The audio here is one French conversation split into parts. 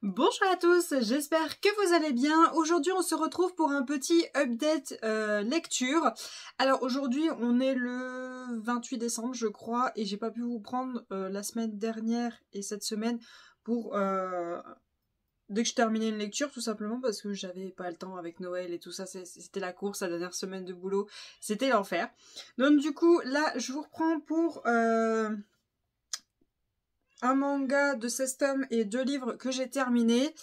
Bonjour à tous, j'espère que vous allez bien. Aujourd'hui on se retrouve pour un petit update lecture. Alors aujourd'hui on est le 28 décembre je crois et j'ai pas pu vous prendre la semaine dernière et cette semaine pour dès que je terminais une lecture, tout simplement parce que j'avais pas le temps avec Noël et tout ça, c'était la course, la dernière semaine de boulot, c'était l'enfer. Donc du coup là je vous reprends pour un manga de 16 tomes et 2 livres que j'ai terminé.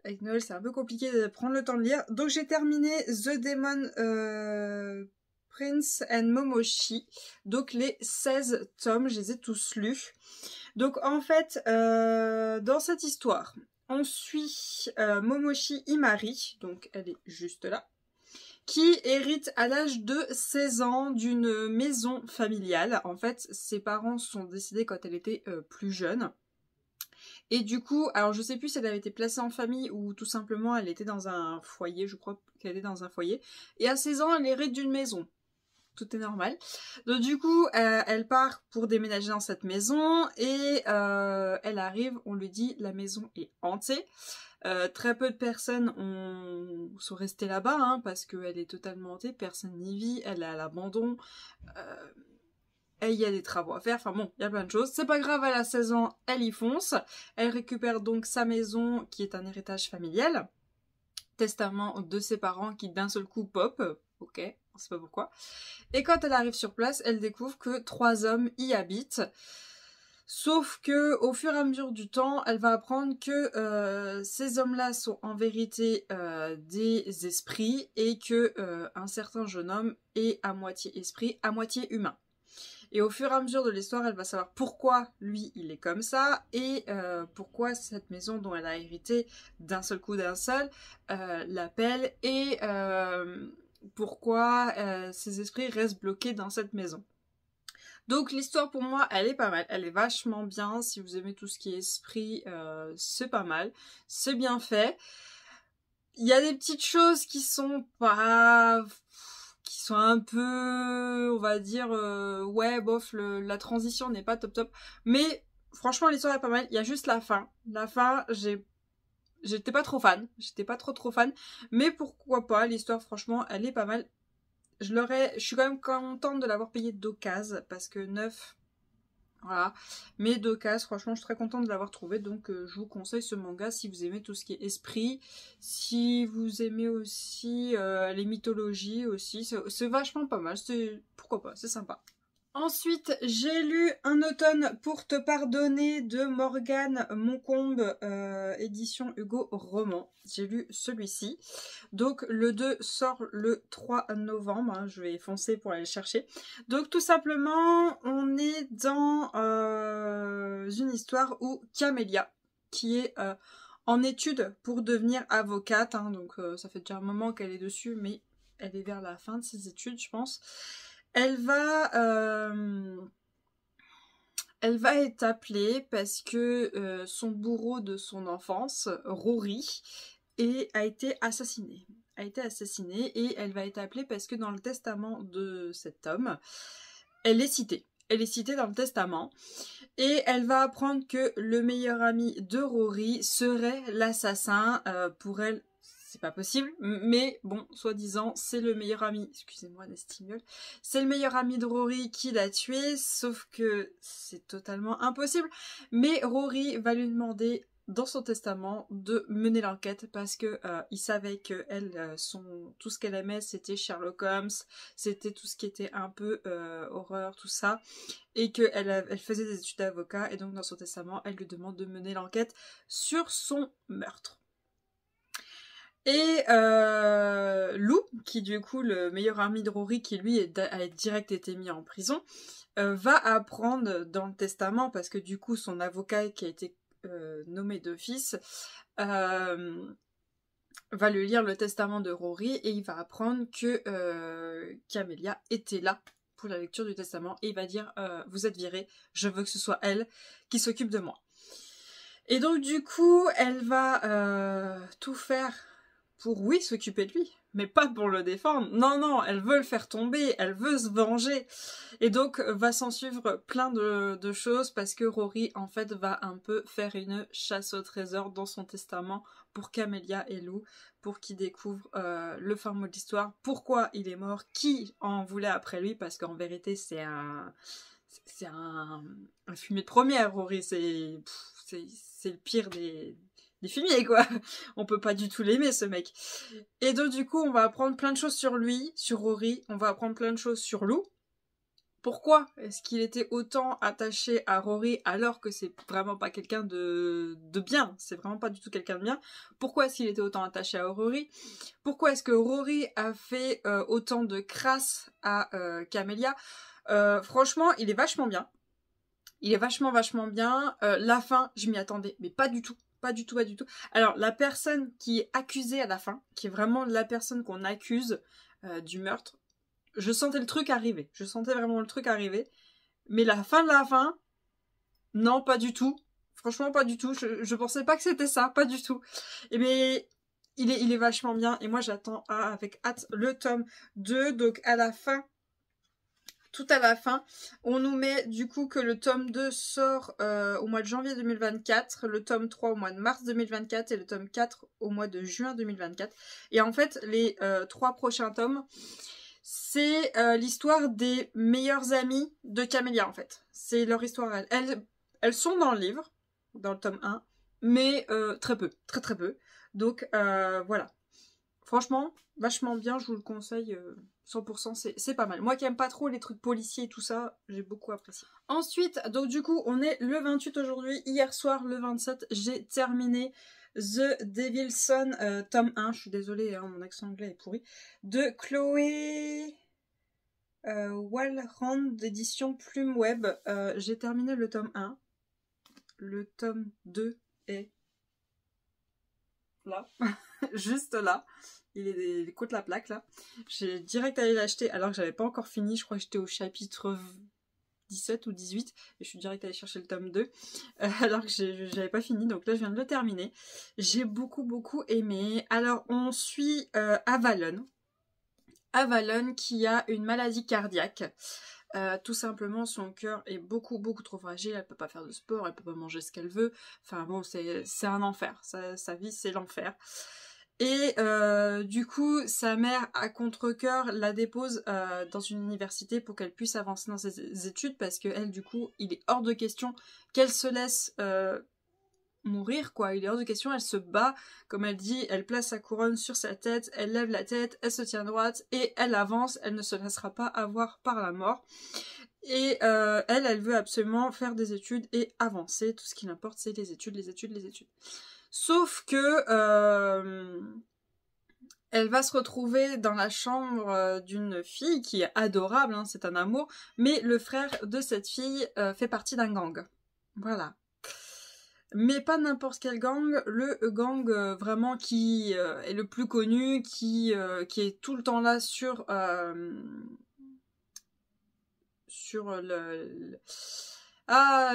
Avec Noël, c'est un peu compliqué de prendre le temps de lire. Donc j'ai terminé The Demon Prince and Momoshi. Donc les 16 tomes, je les ai tous lus. Donc en fait, dans cette histoire, on suit Momoshi Imari, donc elle est juste là, qui hérite à l'âge de 16 ans d'une maison familiale. En fait, ses parents sont décédés quand elle était plus jeune. Et du coup, alors je sais plus si elle avait été placée en famille ou tout simplement elle était dans un foyer, je crois qu'elle était dans un foyer. Et à 16 ans, elle hérite d'une maison. Tout est normal. Donc du coup, elle part pour déménager dans cette maison et elle arrive, on lui dit la maison est hantée. Très peu de personnes sont restées là-bas hein, parce qu'elle est totalement hantée, personne n'y vit, elle est à l'abandon. Et il y a des travaux à faire, enfin bon, il y a plein de choses. C'est pas grave, elle a 16 ans, elle y fonce. Elle récupère donc sa maison qui est un héritage familial. Testament de ses parents qui d'un seul coup pop. Ok, on sait pas pourquoi. Et quand elle arrive sur place, elle découvre que 3 hommes y habitent. Sauf que au fur et à mesure du temps, elle va apprendre que ces hommes-là sont en vérité des esprits et que un certain jeune homme est à moitié esprit, à moitié humain. Et au fur et à mesure de l'histoire, elle va savoir pourquoi lui, il est comme ça et pourquoi cette maison dont elle a hérité d'un seul coup d'un seul l'appelle et pourquoi ces esprits restent bloqués dans cette maison. Donc l'histoire pour moi, elle est pas mal, elle est vachement bien. Si vous aimez tout ce qui est esprit, c'est pas mal, c'est bien fait. Il y a des petites choses qui sont pas... qui sont un peu, on va dire, ouais, bof, la transition n'est pas top top. Mais franchement, l'histoire est pas mal. Il y a juste la fin. La fin, j'étais pas trop fan. J'étais pas trop fan. Mais pourquoi pas, l'histoire, franchement, elle est pas mal. Je suis quand même contente de l'avoir payé d'occasion parce que neuf, voilà. Mais d'occasion, franchement, je suis très contente de l'avoir trouvé. Donc, je vous conseille ce manga si vous aimez tout ce qui est esprit. Si vous aimez aussi les mythologies aussi. C'est vachement pas mal. Pourquoi pas, c'est sympa. Ensuite, j'ai lu Un automne pour te pardonner de Morgane Moncombe, édition Hugo Roman. J'ai lu celui-ci. Donc le 2 sort le 3 novembre, hein, je vais foncer pour aller le chercher. Donc tout simplement, on est dans une histoire où Camélia, qui est en études pour devenir avocate, hein, donc ça fait déjà un moment qu'elle est dessus, mais elle est vers la fin de ses études, je pense. Elle va être appelée parce que son bourreau de son enfance, Rory, a été assassiné. Et elle va être appelée parce que dans le testament de cet homme, elle est citée. Elle est citée dans le testament. Et elle va apprendre que le meilleur ami de Rory serait l'assassin. Pour elle, c'est pas possible, mais bon, soi-disant, c'est le meilleur ami, excusez-moi d'estimuler, c'est le meilleur ami de Rory qui l'a tué, sauf que c'est totalement impossible. Mais Rory va lui demander dans son testament de mener l'enquête parce que il savait que elle, tout ce qu'elle aimait, c'était Sherlock Holmes, c'était tout ce qui était un peu horreur, tout ça, et qu'elle faisait des études d'avocat, et donc dans son testament, elle lui demande de mener l'enquête sur son meurtre. Et Lou, qui du coup le meilleur ami de Rory, qui lui a direct été mis en prison, va apprendre dans le testament, parce que du coup son avocat qui a été nommé d'office va lui lire le testament de Rory et il va apprendre que Camélia était là pour la lecture du testament et il va dire vous êtes virée, je veux que ce soit elle qui s'occupe de moi. Et donc du coup elle va tout faire pour, oui, s'occuper de lui, mais pas pour le défendre. Non, non, elle veut le faire tomber, elle veut se venger. Et donc, va s'en suivre plein de choses parce que Rory, en fait, va un peu faire une chasse au trésor dans son testament pour Camélia et Lou, pour qu'ils découvrent le fin mot de l'histoire, pourquoi il est mort, qui en voulait après lui, parce qu'en vérité, c'est un fumier de première, Rory. C'est le pire des fumiers, quoi. On peut pas du tout l'aimer, ce mec. Et donc, du coup, on va apprendre plein de choses sur lui, sur Rory. On va apprendre plein de choses sur Lou. Pourquoi est-ce qu'il était autant attaché à Rory alors que c'est vraiment pas quelqu'un de bien? C'est vraiment pas du tout quelqu'un de bien. Pourquoi est-ce qu'il était autant attaché à Rory? Pourquoi est-ce que Rory a fait autant de crasse à Camélia? Franchement, il est vachement bien. Il est vachement bien. La fin, je m'y attendais, mais pas du tout. Pas du tout. Alors, la personne qui est accusée à la fin, qui est vraiment la personne qu'on accuse du meurtre, je sentais le truc arriver. Je sentais vraiment le truc arriver. Mais la fin de la fin, non, pas du tout. Franchement, pas du tout. Je pensais pas que c'était ça, pas du tout. Et mais il est vachement bien. Et moi, j'attends avec hâte le tome 2. Donc, à la fin, tout à la fin, on nous met du coup que le tome 2 sort au mois de janvier 2024, le tome 3 au mois de mars 2024 et le tome 4 au mois de juin 2024. Et en fait, les 3 prochains tomes, c'est l'histoire des meilleures amies de Camélia, en fait. C'est leur histoire. Elles sont dans le livre, dans le tome 1, mais très peu, très peu. Donc voilà. Franchement, vachement bien, je vous le conseille 100%, c'est pas mal. Moi qui aime pas trop les trucs policiers et tout ça, j'ai beaucoup apprécié. Ensuite, donc du coup, on est le 28 aujourd'hui. Hier soir, le 27, j'ai terminé The Devil's Son, tome 1. Je suis désolée, hein, mon accent anglais est pourri. De Chloé Walrand d'édition Plume Web. J'ai terminé le tome 1. Le tome 2 est là, juste là. Il est contre la plaque là. J'ai direct allé l'acheter alors que j'avais pas encore fini. Je crois que j'étais au chapitre 17 ou 18 et je suis direct allée chercher le tome 2 alors que j'avais pas fini. Donc là je viens de le terminer. J'ai beaucoup aimé. Alors on suit Avalon. Avalon qui a une maladie cardiaque. Tout simplement son cœur est beaucoup trop fragile, elle peut pas faire de sport, elle peut pas manger ce qu'elle veut, enfin bon c'est un enfer, sa vie c'est l'enfer. Et du coup sa mère à contre-cœur la dépose dans une université pour qu'elle puisse avancer dans ses études parce que elle du coup il est hors de question qu'elle se laisse mourir quoi, il est hors de question, elle se bat, comme elle dit, elle place sa couronne sur sa tête, elle lève la tête, elle se tient droite et elle avance, elle ne se laissera pas avoir par la mort. Et elle veut absolument faire des études et avancer, tout ce qui l'importe c'est les études. Sauf que elle va se retrouver dans la chambre d'une fille qui est adorable, hein, c'est un amour, mais le frère de cette fille fait partie d'un gang. Voilà. Mais pas n'importe quel gang, le gang vraiment qui est le plus connu, qui est tout le temps là sur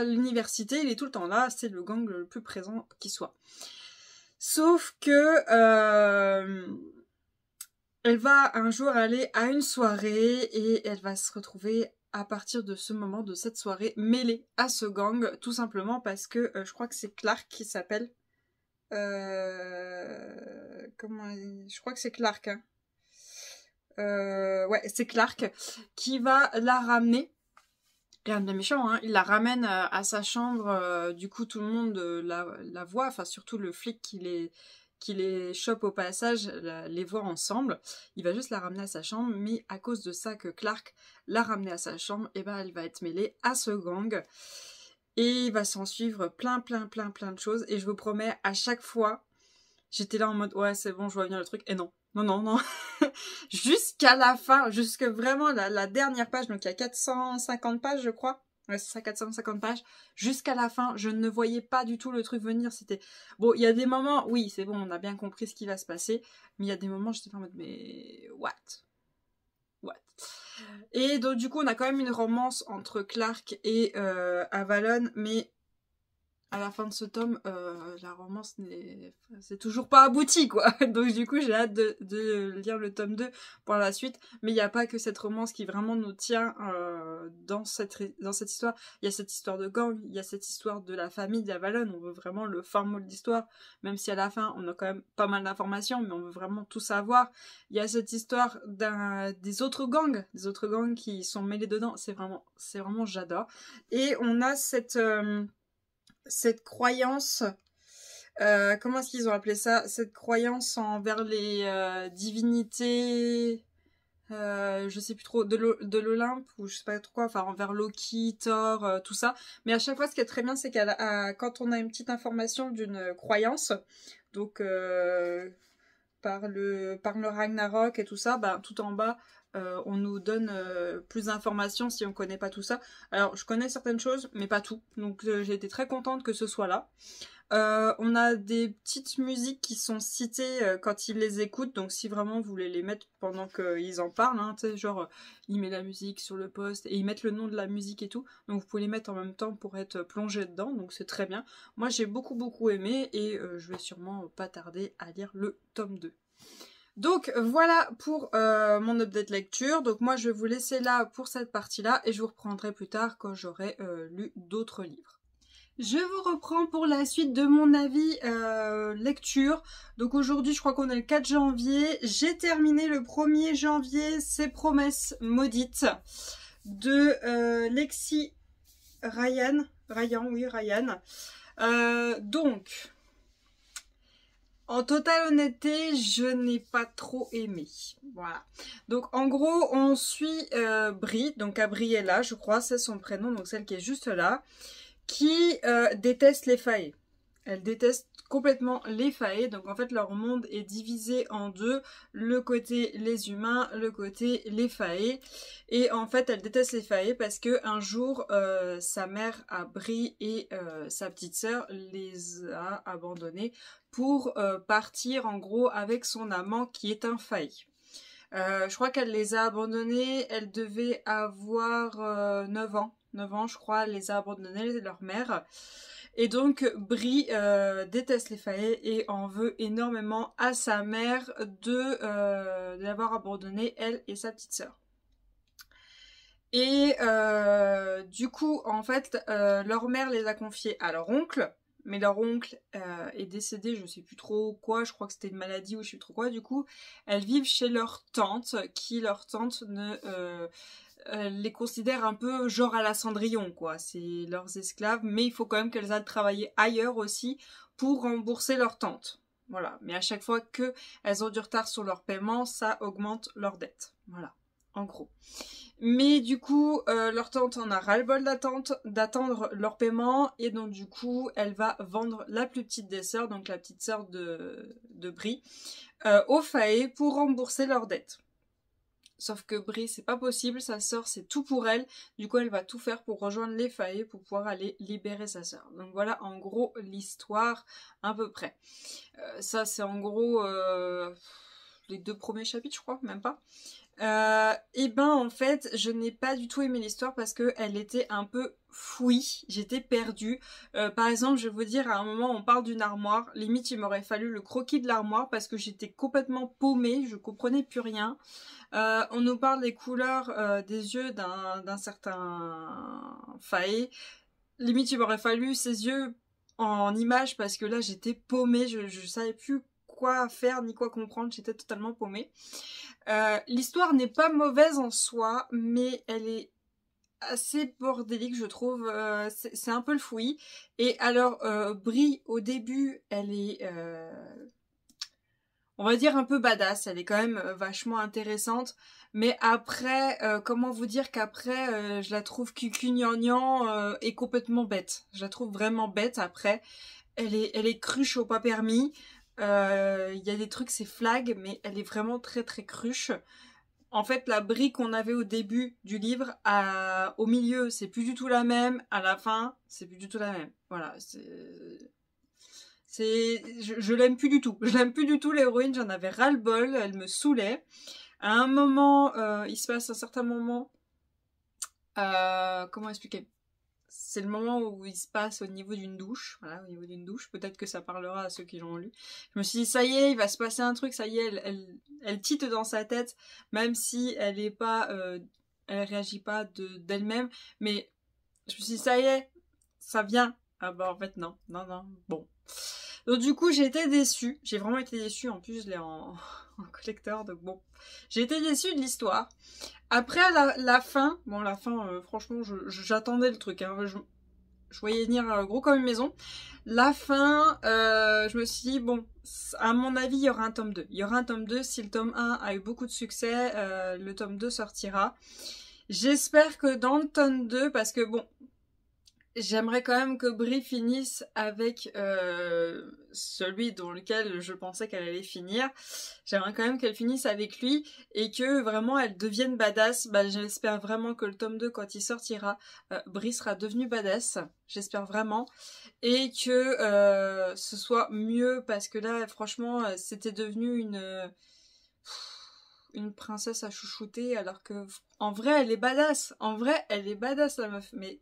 l'université, il est tout le temps là, c'est le gang le plus présent qui soit. Sauf que elle va un jour aller à une soirée et elle va se retrouver à partir de ce moment, de cette soirée, mêlée à ce gang, tout simplement parce que je crois que c'est Clark qui s'appelle. Je crois que c'est Clark. Hein. Ouais, c'est Clark qui va la ramener. Rien de méchant, hein. Il la ramène à sa chambre. Du coup, tout le monde la voit, enfin surtout le flic qui les chope au passage, les voit ensemble. Il va juste la ramener à sa chambre, mais à cause de ça que Clark l'a ramenée à sa chambre, et ben elle va être mêlée à ce gang. Et il va s'en suivre plein de choses. Et je vous promets, à chaque fois, j'étais là en mode, ouais, c'est bon, je vois venir le truc. Et non. Jusqu'à la fin, jusque vraiment la dernière page, donc il y a 450 pages, je crois. Ouais, c'est ça, 450 pages. Jusqu'à la fin, je ne voyais pas du tout le truc venir. C'était bon, il y a des moments, oui, c'est bon, on a bien compris ce qui va se passer. Mais il y a des moments, j'étais en mode, mais what? Et donc, du coup, on a quand même une romance entre Clark et Avalon, mais à la fin de ce tome, la romance c'est toujours pas abouti, quoi. Donc du coup, j'ai hâte de lire le tome 2 pour la suite. Mais il n'y a pas que cette romance qui vraiment nous tient dans cette histoire. Il y a cette histoire de gang, il y a cette histoire de la famille d'Avalon. On veut vraiment le fin mot de l'histoire, même si à la fin, on a quand même pas mal d'informations, mais on veut vraiment tout savoir. Il y a cette histoire des autres gangs qui sont mêlés dedans. C'est vraiment j'adore. Et on a cette croyance, comment est-ce qu'ils ont appelé ça? Cette croyance envers les divinités, je sais plus trop, de l'Olympe, ou je sais pas trop quoi, enfin envers Loki, Thor, tout ça. Mais à chaque fois, ce qui est très bien, c'est quand on a une petite information d'une croyance, donc par le Ragnarok et tout ça, ben, tout en bas, on nous donne plus d'informations si on connaît pas tout ça. Alors, je connais certaines choses, mais pas tout. Donc, j'ai été très contente que ce soit là. On a des petites musiques qui sont citées quand ils les écoutent. Donc, si vraiment vous voulez les mettre pendant qu'ils en parlent, hein, tu sais, genre, ils mettent la musique sur le post et ils mettent le nom de la musique et tout. Donc, vous pouvez les mettre en même temps pour être plongé dedans. Donc, c'est très bien. Moi, j'ai beaucoup aimé et je vais sûrement pas tarder à lire le tome 2. Donc voilà pour mon update lecture. Donc moi je vais vous laisser là pour cette partie-là et je vous reprendrai plus tard quand j'aurai lu d'autres livres. Je vous reprends pour la suite de mon avis lecture. Donc aujourd'hui je crois qu'on est le 4 janvier. J'ai terminé le 1er janvier Ces promesses maudites de Lexi Ryan. Donc... En totale honnêteté, je n'ai pas trop aimé. Voilà. Donc en gros, on suit Brie, donc Gabriella, je crois, c'est son prénom, donc celle qui est juste là, qui déteste les faées. Elle déteste complètement les faées, donc en fait leur monde est divisé en deux, le côté les humains, le côté les faées, et en fait elle déteste les faées parce que un jour sa mère à Brie et sa petite sœur les a abandonnés pour partir en gros avec son amant qui est un faé. Je crois qu'elle les a abandonnés, elle devait avoir 9 ans. 9 ans, je crois, elle les a abandonnés, leur mère. Et donc, Brie déteste les faées et en veut énormément à sa mère de l'avoir abandonnée, elle et sa petite sœur. Et du coup, en fait, leur mère les a confiés à leur oncle. Mais leur oncle est décédé, je sais plus trop quoi, je crois que c'était une maladie ou je sais plus trop quoi. Du coup, elles vivent chez leur tante, qui leur tante les considère un peu genre à la Cendrillon, quoi. C'est leurs esclaves, mais il faut quand même qu'elles aillent travailler ailleurs aussi pour rembourser leur tante. Voilà. Mais à chaque fois qu'elles ont du retard sur leur paiement, ça augmente leur dette. Voilà. En gros. Mais du coup, leur tante en a ras-le-bol d'attendre leur paiement, et donc du coup, elle va vendre la plus petite des sœurs, donc la petite sœur de Brie, aux faées pour rembourser leur dette. Sauf que Brie, c'est pas possible, sa sœur, c'est tout pour elle. Du coup, elle va tout faire pour rejoindre les faées pour pouvoir aller libérer sa sœur. Donc voilà, en gros, l'histoire à peu près. Ça, c'est en gros les 2 premiers chapitres, je crois, même pas. Et ben en fait je n'ai pas du tout aimé l'histoire parce que elle était un peu fouille, j'étais perdue. Par exemple, je vais vous dire, à un moment on parle d'une armoire, limite il m'aurait fallu le croquis de l'armoire parce que j'étais complètement paumée, je comprenais plus rien. On nous parle des couleurs des yeux d'un certain faé, limite il m'aurait fallu ses yeux en image parce que là j'étais paumée, je savais plus quoi faire ni quoi comprendre, j'étais totalement paumée. L'histoire n'est pas mauvaise en soi, mais elle est assez bordélique, je trouve. C'est un peu le fouillis. Et alors, Brie, au début, elle est, on va dire, un peu badass. Elle est quand même vachement intéressante. Mais après, comment vous dire qu'après, je la trouve cucugnangnang et complètement bête. Je la trouve vraiment bête après. Elle est cruche au pas permis. Il y a des trucs, c'est flag, mais elle est vraiment très cruche. En fait, la Brie qu'on avait au début du livre, au milieu, c'est plus du tout la même. À la fin, c'est plus du tout la même. Voilà, je l'aime plus du tout. Je l'aime plus du tout, l'héroïne. J'en avais ras-le-bol. Elle me saoulait. À un moment, il se passe un certain moment. Comment expliquer ? c'est le moment où il se passe au niveau d'une douche. Voilà, au niveau d'une douche. Peut-être que ça parlera à ceux qui l'ont lu. Je me suis dit, ça y est, il va se passer un truc. Ça y est, elle tilte dans sa tête. Même si elle est pas... elle réagit pas d'elle-même. Mais je me suis dit, ça y est, ça vient. Ah bah en fait, non. Non, non. Bon. Donc du coup, j'ai été déçue. J'ai vraiment été déçue. En plus, je l'ai en collector. Donc bon. J'ai été déçue de l'histoire. Après la fin, bon la fin, franchement, j'attendais le truc, hein, je voyais venir gros comme une maison. La fin, je me suis dit, bon, à mon avis, il y aura un tome 2. Il y aura un tome 2, si le tome 1 a eu beaucoup de succès, le tome 2 sortira. J'espère que dans le tome 2, parce que bon, j'aimerais quand même que Brie finisse avec celui dans lequel je pensais qu'elle allait finir. J'aimerais quand même qu'elle finisse avec lui et que vraiment elle devienne badass. Bah, j'espère vraiment que le tome 2, quand il sortira, Brie sera devenue badass. J'espère vraiment. Et que ce soit mieux parce que là, franchement, c'était devenu une princesse à chouchouter alors que en vrai, elle est badass. En vrai, elle est badass la meuf. Mais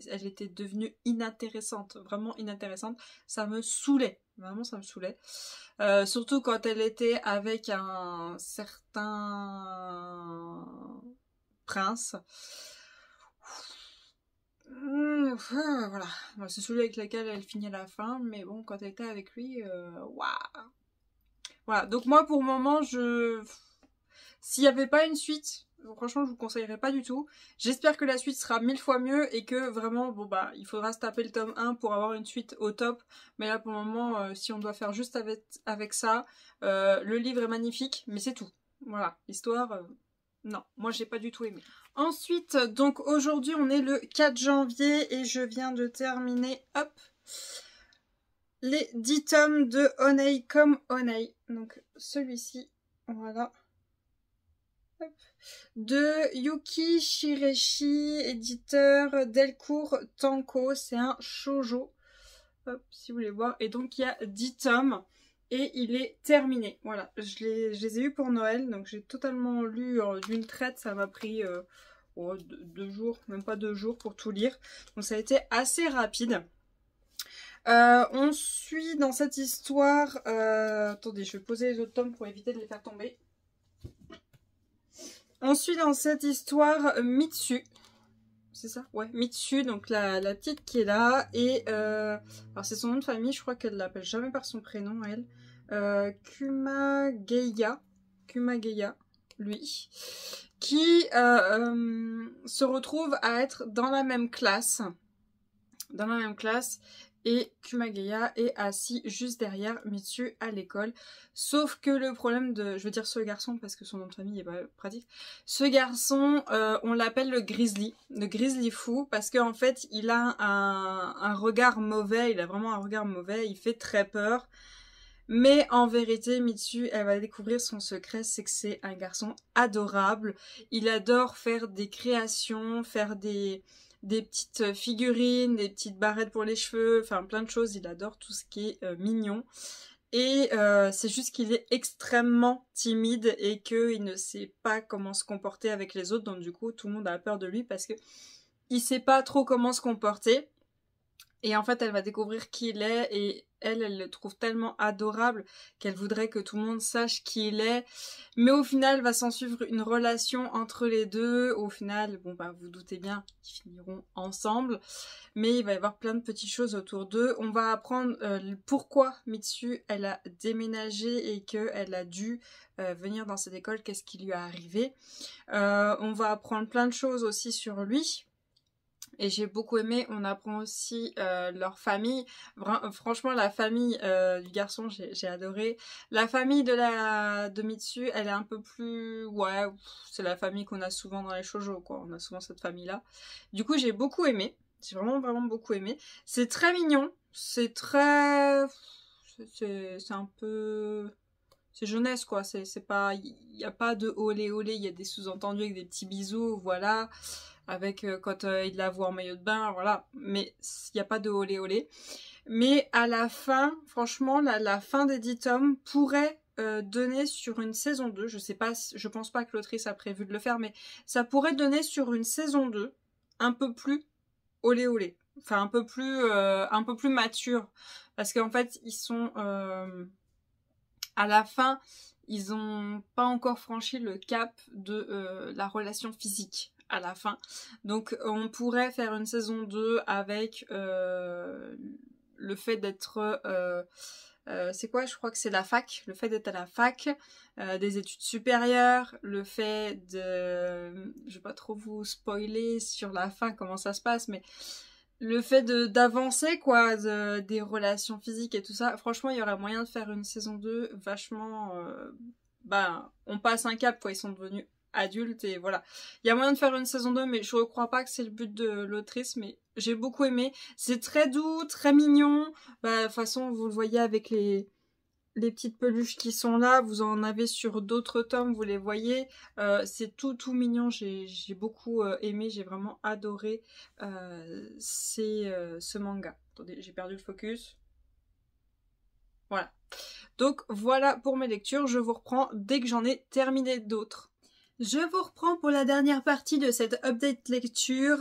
elle était devenue inintéressante, vraiment inintéressante. Ça me saoulait, vraiment ça me saoulait. Surtout quand elle était avec un certain prince. Voilà, c'est celui avec lequel elle finit à la fin, mais bon, quand elle était avec lui, waouh. Voilà, donc moi pour le moment, s'il n'y avait pas une suite, franchement, je vous conseillerais pas du tout. J'espère que la suite sera 1000 fois mieux et que vraiment, bon bah, il faudra se taper le tome 1 pour avoir une suite au top. Mais là, pour le moment, si on doit faire juste avec ça, le livre est magnifique, mais c'est tout. Voilà, l'histoire, non, moi j'ai pas du tout aimé. Ensuite, donc aujourd'hui, on est le 4 janvier et je viens de terminer, hop, les 10 tomes de Honey comme Honey. Donc celui-ci, voilà. De Yuki Shireshi, éditeur Delcourt Tanko. C'est un shoujo. Hop, si vous voulez voir. Et donc il y a 10 tomes. Et il est terminé. Voilà, je les ai eus pour Noël. Donc j'ai totalement lu d'une traite. Ça m'a pris 2 jours, même pas 2 jours pour tout lire. Donc ça a été assez rapide. On suit dans cette histoire... attendez, je vais poser les autres tomes pour éviter de les faire tomber. On suit dans cette histoire Mitsu. C'est ça? Ouais, Mitsu, donc la petite qui est là. Et alors c'est son nom de famille, je crois qu'elle l'appelle jamais par son prénom, elle. Kumageya, lui. Qui se retrouve à être dans la même classe. Et Kumageya est assis juste derrière Mitsu à l'école. Sauf que le problème de... Je veux dire ce garçon parce que son nom de famille est pas pratique. Ce garçon, on l'appelle le Grizzly fou, parce qu'en fait, il a un regard mauvais. Il a vraiment un regard mauvais. Il fait très peur. Mais en vérité, Mitsu, elle va découvrir son secret, c'est que c'est un garçon adorable. Il adore faire des créations, faire des petites figurines, des petites barrettes pour les cheveux, enfin plein de choses. Il adore tout ce qui est mignon. Et c'est juste qu'il est extrêmement timide et qu'il ne sait pas comment se comporter avec les autres. Donc du coup, tout le monde a peur de lui parce que il sait pas trop comment se comporter. Et en fait, elle va découvrir qui il est et elle le trouve tellement adorable qu'elle voudrait que tout le monde sache qui il est. Mais au final, va s'en suivre une relation entre les deux. Au final, bon bah vous doutez bien, ils finiront ensemble. Mais il va y avoir plein de petites choses autour d'eux. On va apprendre pourquoi Mitsu, elle a déménagé et qu'elle a dû venir dans cette école. Qu'est-ce qui lui est arrivé. On va apprendre plein de choses aussi sur lui. Et j'ai beaucoup aimé, on apprend aussi leur famille. Franchement, la famille du garçon, j'ai adoré. La famille de Mitsu, elle est un peu plus... Ouais, c'est la famille qu'on a souvent dans les shoujo, quoi. On a souvent cette famille-là. Du coup, j'ai beaucoup aimé. J'ai vraiment, vraiment beaucoup aimé. C'est très mignon. C'est très... C'est un peu... C'est jeunesse, quoi. C'est pas... Il n'y a pas de olé olé. Il y a des sous-entendus avec des petits bisous, voilà. Avec quand il la voit en maillot de bain, voilà. Mais il n'y a pas de olé olé. Mais à la fin, franchement, la fin des 10 tomes pourrait donner sur une saison 2. Je sais pas, je pense pas que l'autrice a prévu de le faire, mais ça pourrait donner sur une saison 2 un peu plus olé olé. Enfin, un peu plus mature. Parce qu'en fait, ils sont... à la fin, ils ont pas encore franchi le cap de la relation physique à la fin. Donc, on pourrait faire une saison 2 avec le fait d'être... c'est quoi? Je crois que c'est la fac. Le fait d'être à la fac, des études supérieures, le fait de... Je vais pas trop vous spoiler sur la fin, comment ça se passe, mais le fait d'avancer, quoi, des relations physiques et tout ça. Franchement, il y aurait moyen de faire une saison 2 vachement... on passe un cap, quoi. Ils sont devenus adultes et voilà. Il y a moyen de faire une saison 2, mais je ne crois pas que c'est le but de l'autrice, mais j'ai beaucoup aimé. C'est très doux, très mignon. De toute façon, vous le voyez avec les petites peluches qui sont là, vous en avez sur d'autres tomes, vous les voyez. C'est tout mignon, j'ai beaucoup aimé, j'ai vraiment adoré ce manga. Attendez, j'ai perdu le focus. Voilà. Donc voilà pour mes lectures, je vous reprends dès que j'en ai terminé d'autres. Je vous reprends pour la dernière partie de cette update lecture.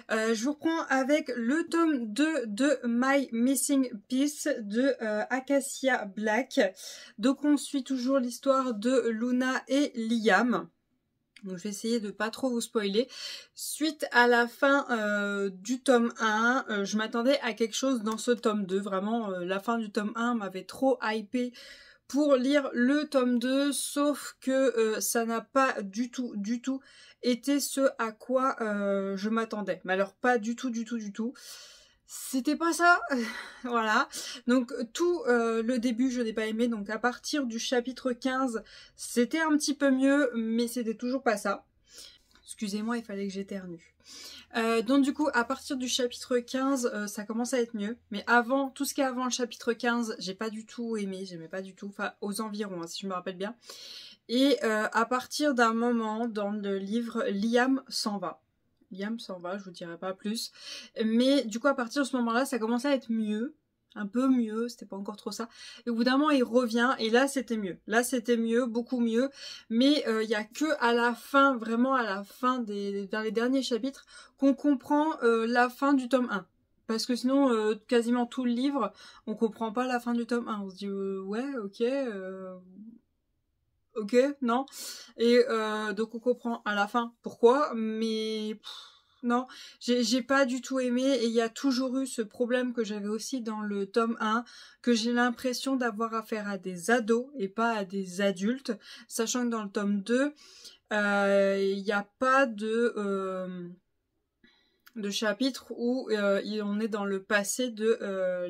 Je vous reprends avec le tome 2 de My Missing Piece de Acacia Black. Donc on suit toujours l'histoire de Luna et Liam. Donc je vais essayer de pas trop vous spoiler. Suite à la fin du tome 1, je m'attendais à quelque chose dans ce tome 2. Vraiment, la fin du tome 1 m'avait trop hypé pour lire le tome 2, sauf que ça n'a pas du tout été ce à quoi je m'attendais. Mais alors pas du tout. C'était pas ça, voilà. Donc tout le début je n'ai pas aimé, donc à partir du chapitre 15, c'était un petit peu mieux, mais c'était toujours pas ça. Excusez-moi, il fallait que j'éternue. Donc du coup, à partir du chapitre 15, ça commence à être mieux. Mais avant, tout ce qui est avant le chapitre 15, j'ai pas du tout aimé, j'aimais pas du tout. Enfin, aux environs, hein, si je me rappelle bien. Et à partir d'un moment dans le livre, Liam s'en va. Liam s'en va, je vous dirai pas plus. Mais du coup, à partir de ce moment-là, ça commençait à être mieux. Un peu mieux, c'était pas encore trop ça. Et au bout d'un moment, il revient, et là, c'était mieux. Là, c'était mieux, beaucoup mieux. Mais il y a que à la fin, vraiment à la fin, dans les derniers chapitres, qu'on comprend la fin du tome 1. Parce que sinon, quasiment tout le livre, on comprend pas la fin du tome 1. On se dit, ouais, ok, non. Et donc on comprend à la fin pourquoi, mais non, j'ai pas du tout aimé, et il y a toujours eu ce problème que j'avais aussi dans le tome 1, que j'ai l'impression d'avoir affaire à des ados et pas à des adultes, sachant que dans le tome 2, il n'y a pas de chapitres où on est dans le passé de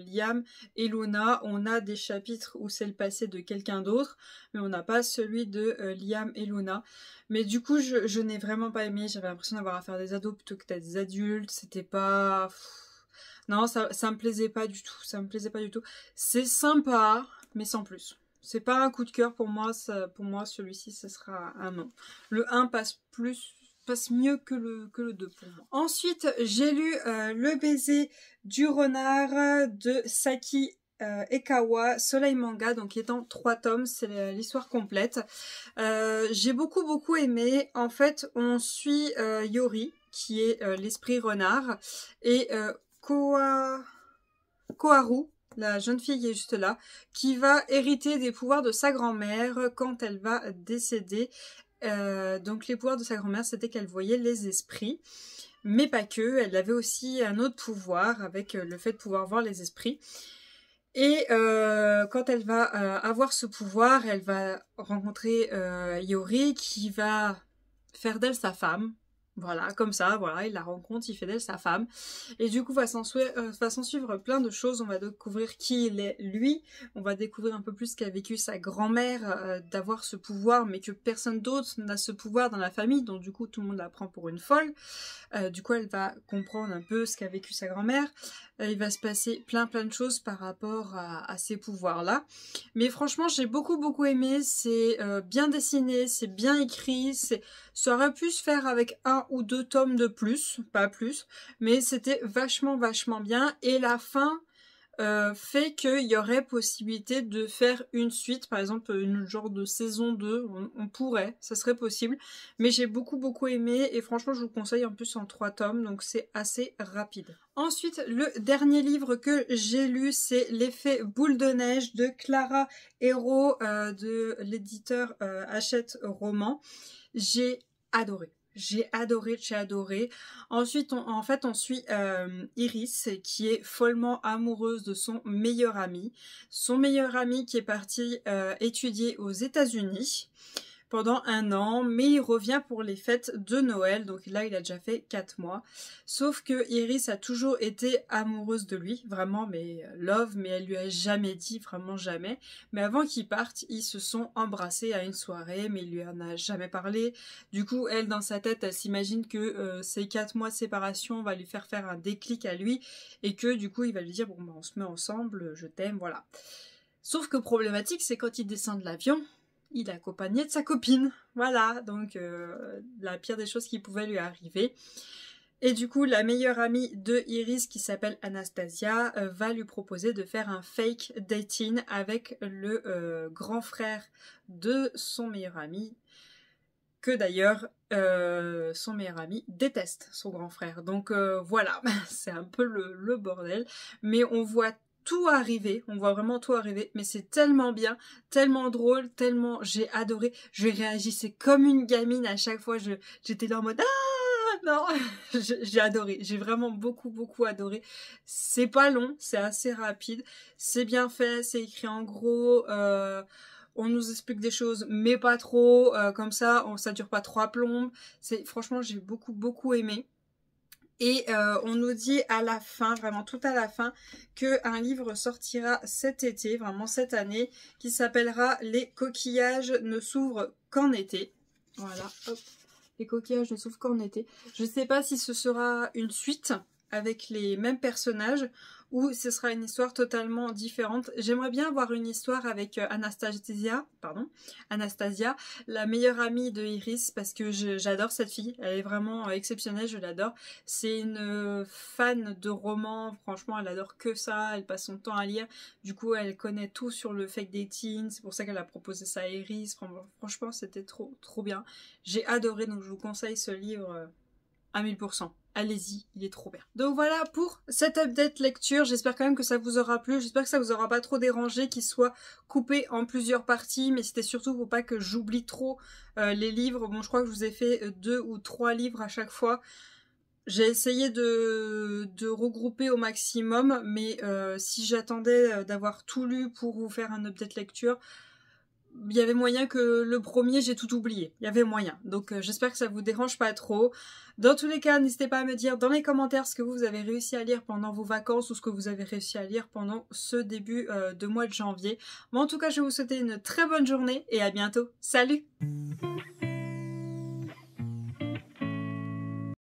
Liam et Luna. On a des chapitres où c'est le passé de quelqu'un d'autre, mais on n'a pas celui de Liam et Luna. Mais du coup, je n'ai vraiment pas aimé. J'avais l'impression d'avoir affaire à des ados plutôt que des adultes. C'était pas... Non, ça me plaisait pas du tout. Ça me plaisait pas du tout. C'est sympa, mais sans plus. C'est pas un coup de cœur pour moi. Pour moi, celui-ci, ce sera un non. Le 1 passe mieux que le 2 pour moi. Ensuite, j'ai lu Le baiser du renard de Saki Ekawa, Soleil Manga, donc qui est en 3 tomes, c'est l'histoire complète. J'ai beaucoup aimé. En fait, on suit Yori, qui est l'esprit renard, et Koharu, la jeune fille qui est juste là, qui va hériter des pouvoirs de sa grand-mère quand elle va décéder. Donc les pouvoirs de sa grand-mère, c'était qu'elle voyait les esprits, mais pas que, elle avait aussi un autre pouvoir avec le fait de pouvoir voir les esprits. Et quand elle va avoir ce pouvoir, elle va rencontrer Yori, qui va faire d'elle sa femme. Voilà, comme ça, voilà, il la rencontre, il fait d'elle sa femme. Et du coup, va s'en suivre plein de choses. On va découvrir qui il est, lui. On va découvrir un peu plus qu'a vécu sa grand-mère, d'avoir ce pouvoir, mais que personne d'autre n'a ce pouvoir dans la famille. Donc du coup, tout le monde la prend pour une folle. Du coup, elle va comprendre un peu ce qu'a vécu sa grand-mère. Il va se passer plein de choses par rapport à ces pouvoirs-là. Mais franchement, j'ai beaucoup aimé. C'est bien dessiné, c'est bien écrit. Ça aurait pu se faire avec 1 ou 2 tomes de plus, pas plus. Mais c'était vachement bien. Et la fin fait qu'il y aurait possibilité de faire une suite, par exemple une genre de saison 2, on pourrait, ça serait possible, mais j'ai beaucoup aimé et franchement je vous conseille en plus en 3 tomes, donc c'est assez rapide. Ensuite, le dernier livre que j'ai lu, c'est L'effet boule de neige de Clara Hérault de l'éditeur Hachette Roman. J'ai adoré. J'ai adoré. Ensuite, on suit Iris qui est follement amoureuse de son meilleur ami. Son meilleur ami qui est parti étudier aux États-Unis pendant 1 an, mais il revient pour les fêtes de Noël, donc là il a déjà fait 4 mois. Sauf que Iris a toujours été amoureuse de lui, vraiment, mais love, mais elle lui a jamais dit, vraiment jamais. Mais avant qu'il parte, ils se sont embrassés à une soirée, mais il lui en a jamais parlé. Du coup, elle, dans sa tête, elle s'imagine que ces 4 mois de séparation va lui faire un déclic à lui, et que du coup il va lui dire, bon bah on se met ensemble, je t'aime, voilà. Sauf que problématique, c'est quand il descend de l'avion, il est accompagné de sa copine, voilà, donc la pire des choses qui pouvaient lui arriver. Et du coup, la meilleure amie de Iris, qui s'appelle Anastasia, va lui proposer de faire un fake dating avec le grand frère de son meilleur ami, que d'ailleurs son meilleur ami déteste son grand frère. Donc voilà, c'est un peu le bordel, mais on voit tout arriver, on voit vraiment tout arriver, mais c'est tellement bien, tellement drôle, tellement j'ai adoré, je réagissais comme une gamine à chaque fois, j'étais là en mode ah non, j'ai adoré, j'ai vraiment beaucoup adoré. C'est pas long, c'est assez rapide, c'est bien fait, c'est écrit en gros, on nous explique des choses mais pas trop, comme ça ça dure pas 3 plombes, franchement j'ai beaucoup aimé. Et on nous dit à la fin, vraiment tout à la fin, qu'un livre sortira cet été, vraiment cette année, qui s'appellera « Les coquillages ne s'ouvrent qu'en été ». Voilà, hop, les coquillages ne s'ouvrent qu'en été. Je ne sais pas si ce sera une suite avec les mêmes personnages ou ce sera une histoire totalement différente. J'aimerais bien avoir une histoire avec Anastasia, la meilleure amie de Iris, parce que j'adore cette fille, elle est vraiment exceptionnelle, je l'adore. C'est une fan de romans, franchement elle adore que ça, elle passe son temps à lire, du coup elle connaît tout sur le fake dating, c'est pour ça qu'elle a proposé ça à Iris, franchement c'était trop bien. J'ai adoré, donc je vous conseille ce livre à 1000%. Allez-y, il est trop bien. Donc voilà pour cette update lecture, j'espère quand même que ça vous aura plu, j'espère que ça vous aura pas trop dérangé, qu'il soit coupé en plusieurs parties, mais c'était surtout pour pas que j'oublie trop les livres. Bon, je crois que je vous ai fait 2 ou 3 livres à chaque fois. J'ai essayé de regrouper au maximum, mais si j'attendais d'avoir tout lu pour vous faire un update lecture, il y avait moyen que le premier, j'ai tout oublié. Il y avait moyen. Donc j'espère que ça vous dérange pas trop. Dans tous les cas, n'hésitez pas à me dire dans les commentaires ce que vous avez réussi à lire pendant vos vacances ou ce que vous avez réussi à lire pendant ce début de mois de janvier. Mais en tout cas, je vais vous souhaiter une très bonne journée et à bientôt. Salut!